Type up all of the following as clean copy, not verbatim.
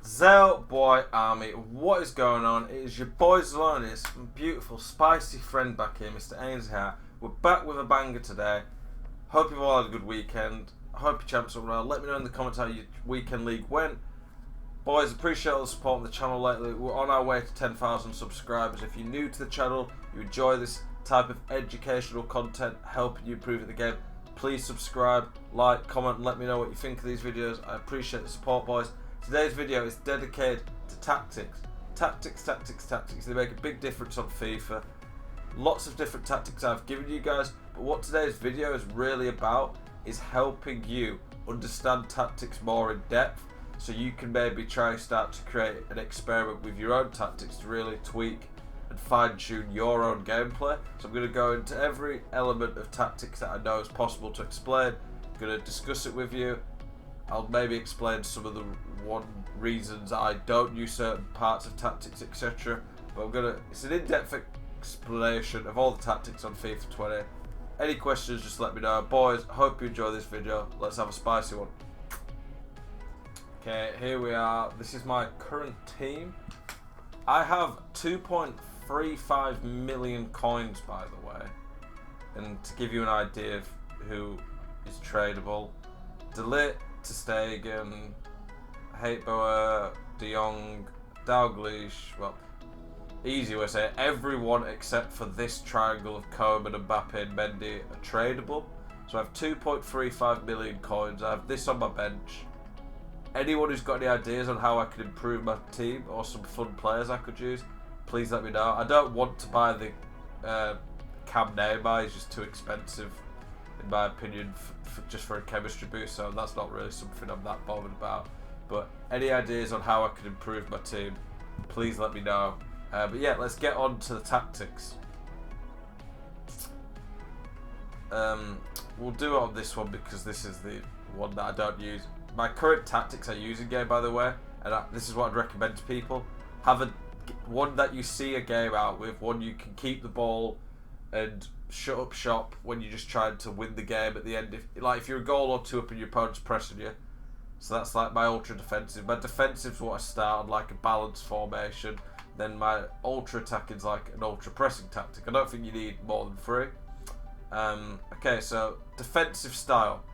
Zel Boy Army, what is going on? It is your boy Zelonius, beautiful, spicy friend back here, Mr. Ainsley. We're back with a banger today. Hope you've all had a good weekend. I hope your champs are well. Let me know in the comments how your weekend league went. Boys, appreciate all the support on the channel lately. We're on our way to 10,000 subscribers. If you're new to the channel, you enjoy this type of educational content, helping you improve at the game, please subscribe, like, comment, and let me know what you think of these videos. I appreciate the support, boys. Today's video is dedicated to tactics. Tactics. They make a big difference on FIFA. Lots of different tactics I've given you guys, but what today's video is really about is helping you understand tactics more in depth, so you can maybe try and start to create an experiment with your own tactics to really tweak and fine-tune your own gameplay. So I'm going to go into every element of tactics that I know is possible to explain. I'm going to discuss it with you. I'll maybe explain some of the reasons I don't use certain parts of tactics, etc. But it's an in-depth explanation of all the tactics on FIFA 20. Any questions, just let me know. Boys, I hope you enjoy this video. Let's have a spicy one. Okay, here we are. This is my current team. I have 2.35 million coins, by the way. And to give you an idea of who is tradable, Delete, Ter Stegen, Heitboer, De Jong, Dalglish, well, easy way to say it, everyone except for this triangle of Coman, Mbappe and Mendy are tradable. So I have 2.35 million coins. I have this on my bench. Anyone who's got any ideas on how I could improve my team or some fun players I could use, please let me know. I don't want to buy the Cam Neymar, he's just too expensive in my opinion, just for a chemistry boost, so that's not really something I'm that bothered about. But any ideas on how I could improve my team, please let me know. But yeah, let's get on to the tactics. We'll do it on this one because this is the one that I don't use. My current tactics I use in game, by the way, and this is what I'd recommend to people. Have one that you see a game out with, one you can keep the ball and shut up shop when you're just trying to win the game at the end. If you're a goal or two up and your opponent's pressing you. So that's like my ultra defensive. My defensive's what I start on, like a balanced formation. Then my ultra attacking is like an ultra pressing tactic. I don't think you need more than 3. Okay, so defensive style.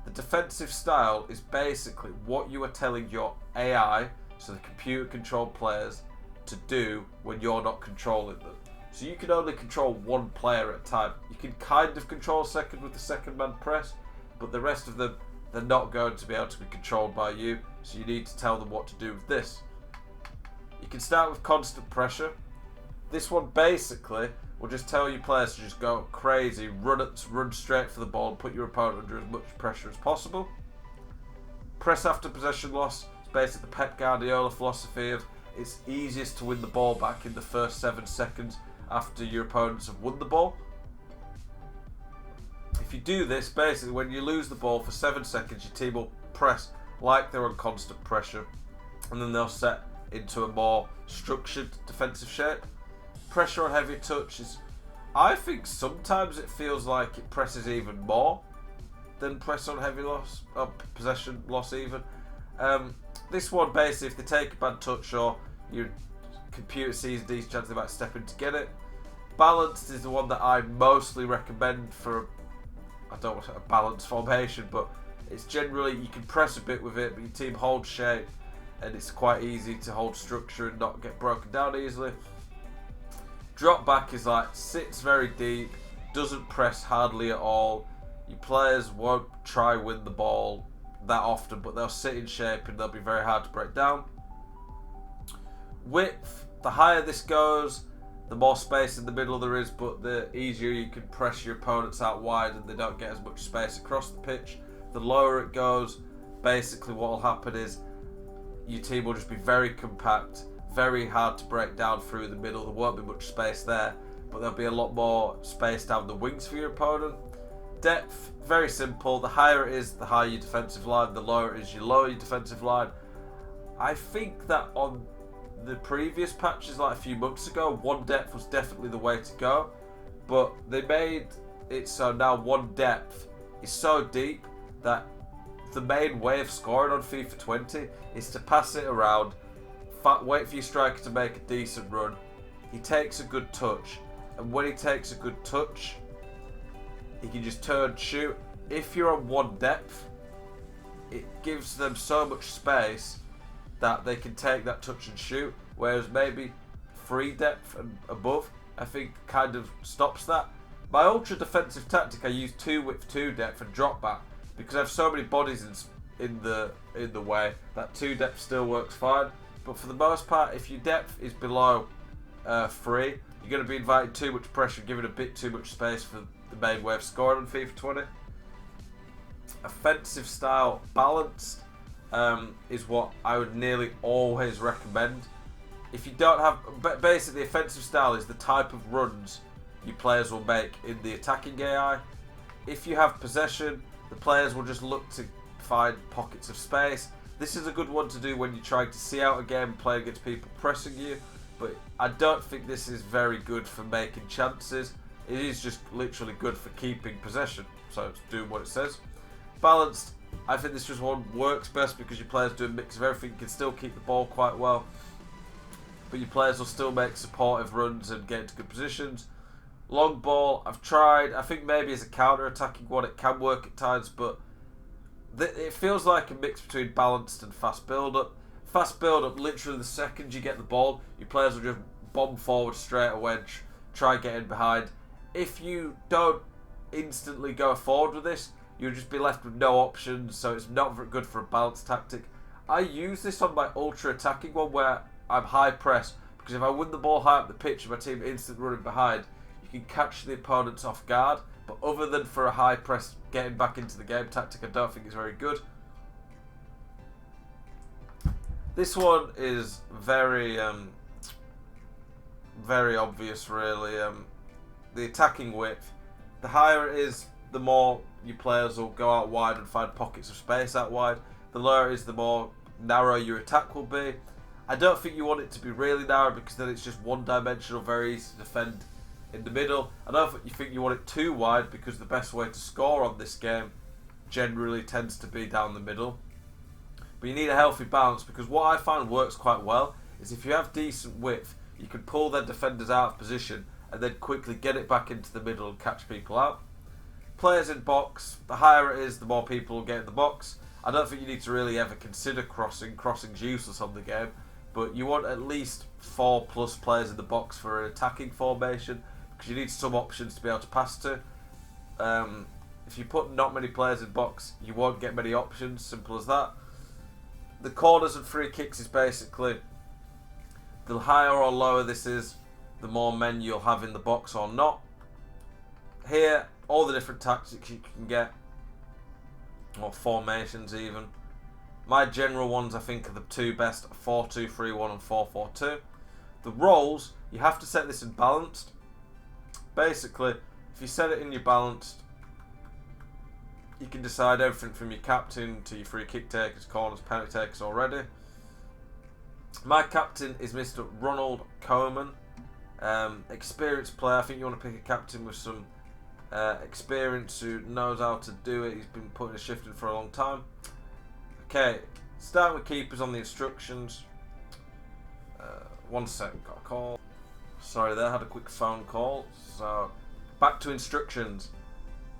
The defensive style is basically what you are telling your AI, so the computer controlled players, to do when you're not controlling them. So you can only control one player at a time. You can kind of control second with the second man press, but the rest of them, they're not going to be able to be controlled by you, so you need to tell them what to do with this. You can start with constant pressure. This one basically will just tell your players to just go crazy, run straight for the ball and put your opponent under as much pressure as possible. Press after possession loss is basically the Pep Guardiola philosophy of it's easiest to win the ball back in the first 7 seconds after your opponents have won the ball. If you do this, basically when you lose the ball for 7 seconds, your team will press like they're on constant pressure, and then they'll set into a more structured defensive shape. Pressure on heavy touch is, I think sometimes it feels like it presses even more than press on heavy loss, or possession loss even. This one basically, if they take a bad touch or your computer sees these chances, they might step in to get it. Balanced is the one that I mostly recommend for, I don't want a balanced formation, but it's generally, you can press a bit with it, but your team holds shape, and it's quite easy to hold structure and not get broken down easily. Drop back is like, sits very deep, doesn't press hardly at all. Your players won't try win the ball that often, but they'll sit in shape and they'll be very hard to break down. Width, the higher this goes, the more space in the middle there is, but the easier you can press your opponents out wide and they don't get as much space across the pitch. The lower it goes, basically what will happen is your team will just be very compact, very hard to break down through the middle. There won't be much space there, but there'll be a lot more space down the wings for your opponent. Depth, very simple. The higher it is, the higher your defensive line. The lower it is, you lower your defensive line. I think that on the previous patches, like a few months ago, 1 depth was definitely the way to go, but they made it so now 1 depth is so deep that the main way of scoring on FIFA 20 is to pass it around wait for your striker to make a decent run. He takes a good touch, and when he takes a good touch, he can just turn, shoot. If you're on 1 depth, it gives them so much space that they can take that touch and shoot, whereas maybe 3 depth and above, I think, kind of stops that. My ultra defensive tactic, I use 2 width, 2 depth, and drop back because I have so many bodies in the way that 2 depth still works fine. But for the most part, if your depth is below 3, you're going to be inviting too much pressure, giving a bit too much space for the main way of scoring on FIFA 20. Offensive style balanced is what I would nearly always recommend. If you don't have, basically offensive style is the type of runs your players will make in the attacking AI. If you have possession, the players will just look to find pockets of space. This is a good one to do when you're trying to see out a game and play against people pressing you, but I don't think this is very good for making chances. It is just literally good for keeping possession, so it's doing what it says. Balanced, I think this just one works best because your players do a mix of everything. You can still keep the ball quite well, but your players will still make supportive runs and get into good positions. Long ball, I've tried. I think maybe as a counter-attacking one it can work at times, but it feels like a mix between balanced and fast build-up. Fast build-up, literally the second you get the ball, your players will just bomb forward straight away and try and get in behind. If you don't instantly go forward with this, you'll just be left with no options, so it's not very good for a balanced tactic. I use this on my ultra-attacking one where I'm high press, because if I win the ball high up the pitch and my team instantly running behind, you can catch the opponents off guard. But other than for a high press getting back into the game tactic, I don't think it's very good. This one is very obvious really. The attacking width, the higher it is, the more your players will go out wide and find pockets of space out wide. The lower it is, the more narrow your attack will be. I don't think you want it to be really narrow because then it's just one-dimensional, very easy to defend in the middle. I don't think you want it too wide because the best way to score on this game generally tends to be down the middle. But you need a healthy balance, because what I find works quite well is if you have decent width, you can pull their defenders out of position and then quickly get it back into the middle and catch people out. Players in box, the higher it is, the more people will get in the box. I don't think you need to really ever consider crossing. Crossing's useless on the game, but you want at least 4+ players in the box for an attacking formation, because you need some options to be able to pass to. If you put not many players in box, you won't get many options, simple as that. The corners and free kicks is basically, the higher or lower this is, the more men you'll have in the box or not. Here, all the different tactics you can get, or formations even. My general ones I think are the 2 best, 4-2-3-1 and 4-4-2. The roles, you have to set this in balanced. Basically, if you set it in your balanced, you can decide everything from your captain to your free kick takers, corners, penalty takers already. My captain is Mr. Ronald Koeman. Experienced player. I think you want to pick a captain with some experience who knows how to do it. He's been putting a shift in for a long time. Okay, starting with keepers on the instructions. 1 second, got a call. Sorry there, had a quick phone call. So, back to instructions.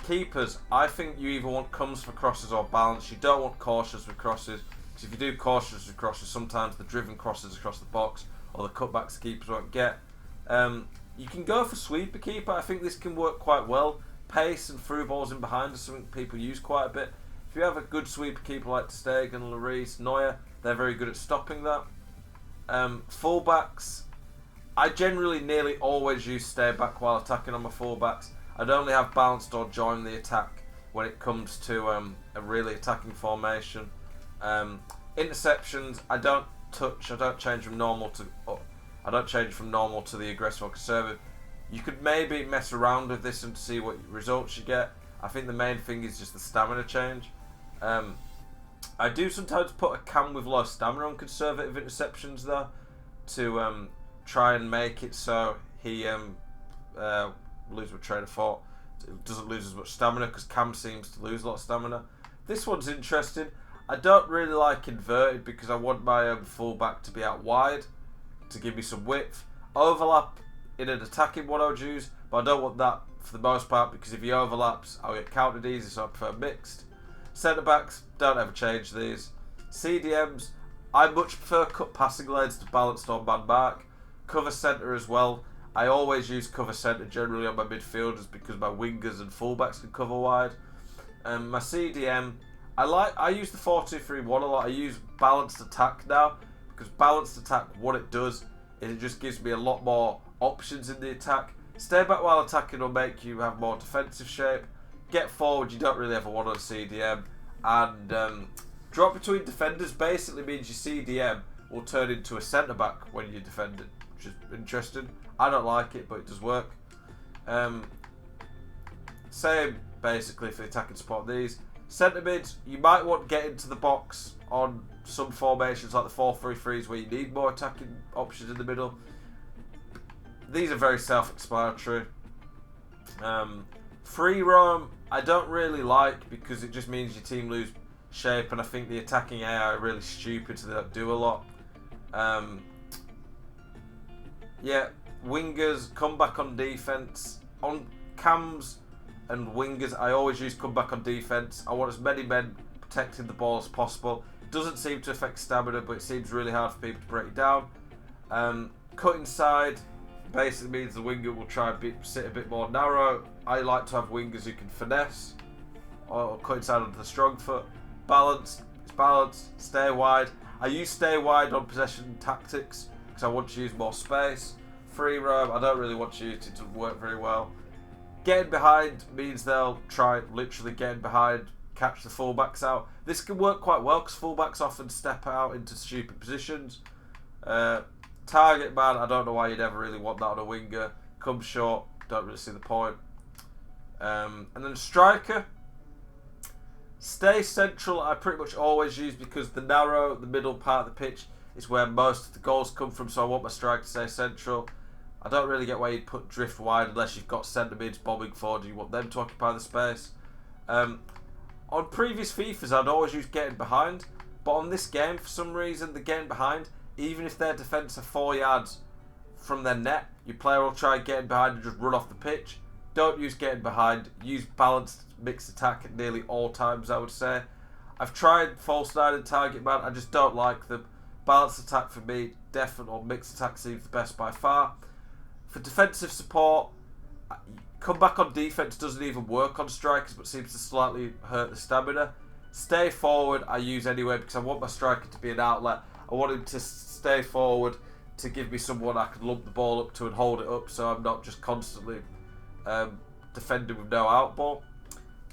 Keepers, I think you either want comes for crosses or balance. You don't want cautious with crosses, because if you do cautious with crosses, sometimes the driven crosses across the box or the cutbacks the keepers won't get. You can go for sweeper keeper. I think this can work quite well. Pace and through balls in behind is something people use quite a bit. If you have a good sweeper keeper like Ter Stegen, Lloris, Neuer, they're very good at stopping that. Fullbacks, I generally nearly always use stay back while attacking on my fullbacks. I'd only have balanced or join the attack when it comes to a really attacking formation. Interceptions, I don't change from normal to the aggressive or conservative. You could maybe mess around with this and see what results you get. I think the main thing is just the stamina change. I do sometimes put a cam with low stamina on conservative interceptions though, to try and make it so he lose my train of thought. It doesn't lose as much stamina, because Cam seems to lose a lot of stamina. This one's interesting. I don't really like inverted because I want my fullback to be out wide to give me some width. Overlap in an attacking one I would use, but I don't want that for the most part because if he overlaps, I'll get countered easy, so I prefer mixed. Centre backs, don't ever change these. CDMs, I much prefer cut passing lanes to balanced on man mark. Cover centre as well. I always use cover centre generally on my midfielders because my wingers and fullbacks can cover wide. My CDM, I use the 4-2-3-1 a lot. I use balanced attack now because balanced attack, what it does is it just gives me a lot more options in the attack. Stay back while attacking will make you have more defensive shape. Get forward, you don't really ever want on CDM. And drop between defenders basically means your CDM will turn into a centre back when you defend it, which is interesting. I don't like it, but it does work. Same basically for the attacking support. These centre mids, you might want to get into the box on some formations like the 4-3-3s where you need more attacking options in the middle. These are very self-explanatory. Free roam, I don't really like because it just means your team lose shape, and I think the attacking AI are really stupid, so they don't do a lot. Yeah, wingers, come back on defense. On cams and wingers, I always use come back on defense. I want as many men protecting the ball as possible. It doesn't seem to affect stamina, but it seems really hard for people to break it down. Cut inside basically means the winger will try and sit a bit more narrow. I like to have wingers who can finesse or cut inside onto the strong foot. Balance, it's balanced. Stay wide. I use stay wide on possession tactics because I want to use more space. Free roam, I don't really want to use it to work very well. Getting behind means they'll try literally getting behind, catch the fullbacks out. This can work quite well because fullbacks often step out into stupid positions. Target man, I don't know why you'd ever really want that on a winger. Come short, don't really see the point. And then striker, stay central. I pretty much always use because the middle part of the pitch is where most of the goals come from, so I want my striker to stay central. I don't really get why you'd put drift wide unless you've got centre mids bombing forward and you want them to occupy the space. On previous FIFAs, I'd always use getting behind, but on this game, for some reason, the getting behind, even if their defence are 4 yards from their net, your player will try getting behind and just run off the pitch. Don't use getting behind. Use balanced mixed attack at nearly all times, I would say. I've tried false nine and target man. I just don't like them. Balanced attack for me, definitely, or mixed attack seems the best by far. For defensive support, come back on defense doesn't even work on strikers, but seems to slightly hurt the stamina. Stay forward, I use anyway because I want my striker to be an outlet. I want him to stay forward to give me someone I can lump the ball up to and hold it up, so I'm not just constantly defending with no out ball.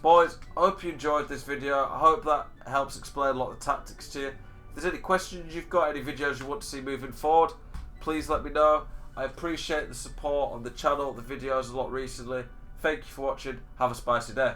Boys, I hope you enjoyed this video. I hope that helps explain a lot of the tactics to you. If there's any questions you've got, any videos you want to see moving forward, please let me know. I appreciate the support on the channel, the videos a lot recently. Thank you for watching. Have a spicy day.